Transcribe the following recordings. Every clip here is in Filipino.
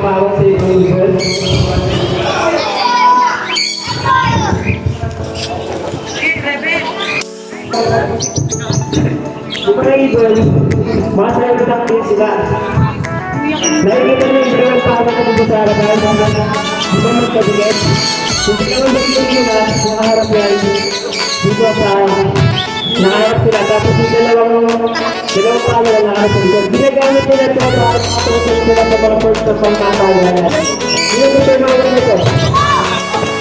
Parrot sa Linggo. Di ba Idol, masaya taktin sila. Nakikita nyo yung mga parang dito sa harapan. Di ba magkabigat? Kung di naman magiging nila, nakaharap yan. Dito sa nakaharap sila. Tapos yung dalawang pala na nakaharap sila. Ginagamit nila ito para matutunan sila sa mga first na pangkatayan. Hindi ko siya mga ganito.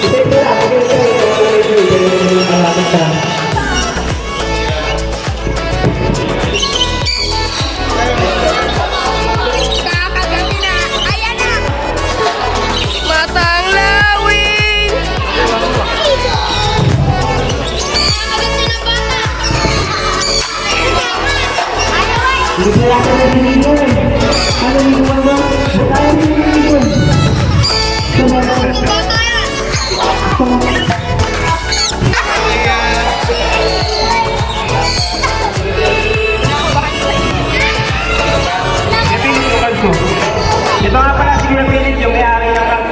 Ito ito lang. Ito. Hindi kaya ka na dinigyan. Ano yung mga tayo dinigyan? Ito nga pala si Pinapilit yung may-ari ng kag.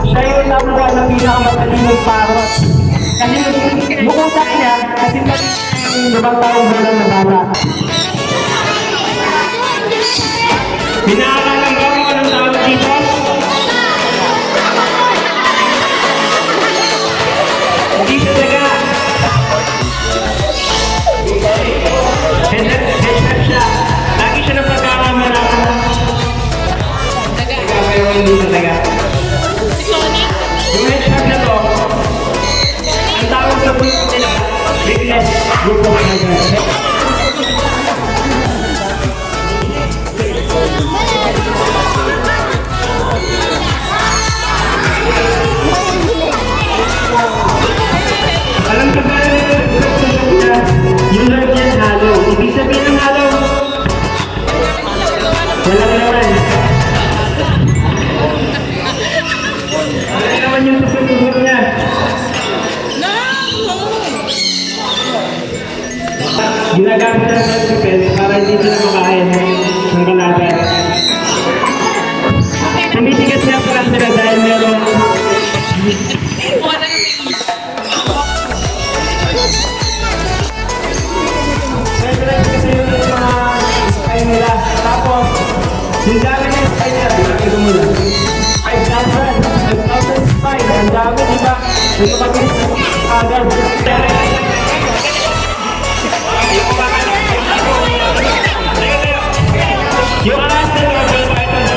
Siya yung nabuha ng pinakamatalinong parrot. Kasi bukong sa kanya, kasi yung lumang taong bilang na bata. Pinakalang ba mo anong tawag dito? Hindi sa daga. Headset siya. Lagi siya ng pagkakamara. Daga. Pero hindi sa daga. Yung headset na to, ang tawag sa group nila, Eclectus group of migrants. Alam ka ba yung lord yan halo? Ibig sabihin ng halo? Walang naman. Walang naman yung tututugot niya. Ginagamit ng self-defense para hindi sila makain ng kalaban. Tumitigas niya pa lang sila dahil meron kasi yung mga kain nila. Tapos, yung dami na yung kain nila, bilangin ko muna. 5,000 spine. Ang dami, diba? Yung kapagin agad. Yung alas na mga girl python.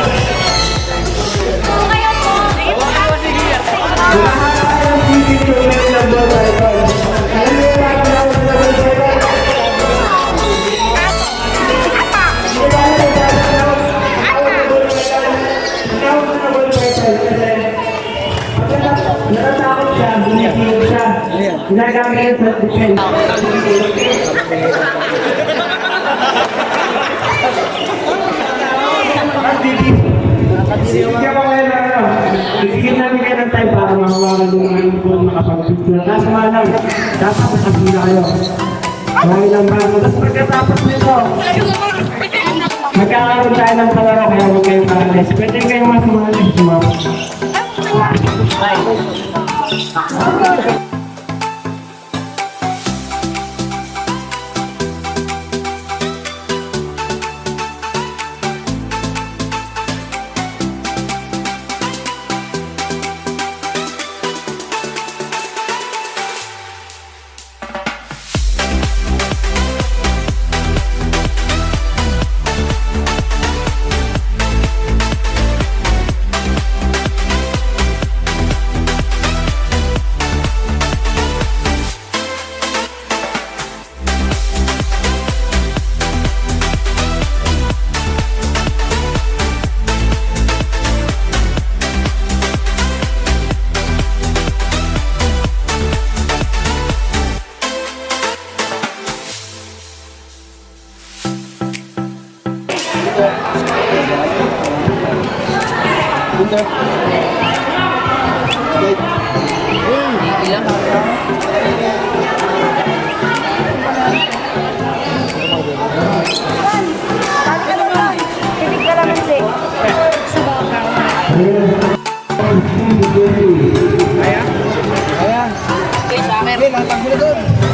Lahat ng video meron ng girl python. Alam mo yung mga girl python? Natatakot siya, binipilog siya. Ginagamit yung self-defense. Hindi ka pa ngayon Bibigyan namin kayo ng time para mahawakan yung mga info makapag-picture. Kaso nga lang, dapat makapila kayo. Dahil lang ba? Tapos pagkatapos nito, magkakaroon tayo ng palaro kaya huwag kayong paralis. Pwede kayong mas mahalis, sumama.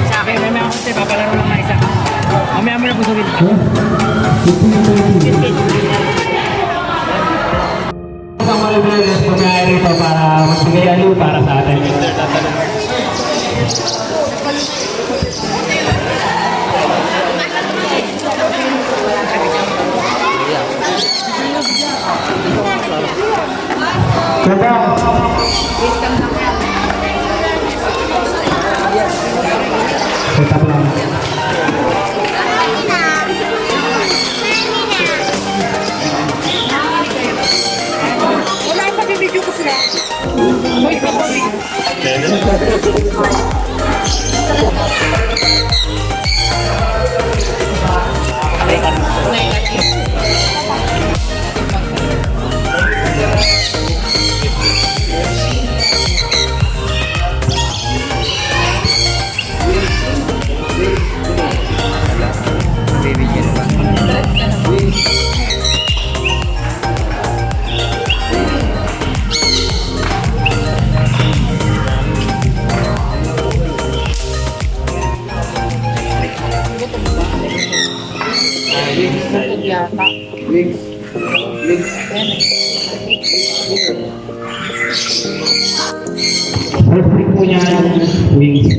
Sa akin, may mga kasi papalaro lang na isa. Mamaya mo na busugin. Isang malibig pagkain rito para magbigay aliw para sa atin. Tetap lang. Wala yung pag-video ko sila. May kapatid. Perfect po niya wings.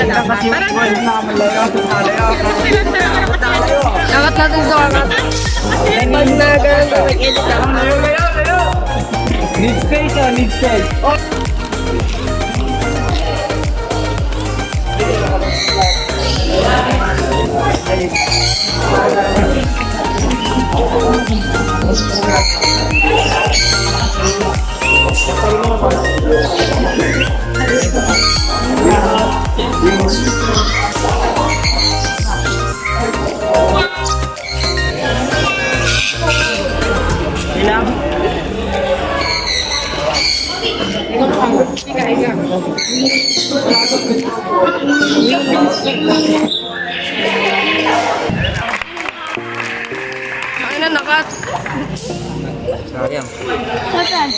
Dapat silang dalawa lang talaga dapat. Dapat natin ito angat. Pag na gano'n na mag-edit ako. Need space oh, need space. Ano nakat? Sayang. Saan?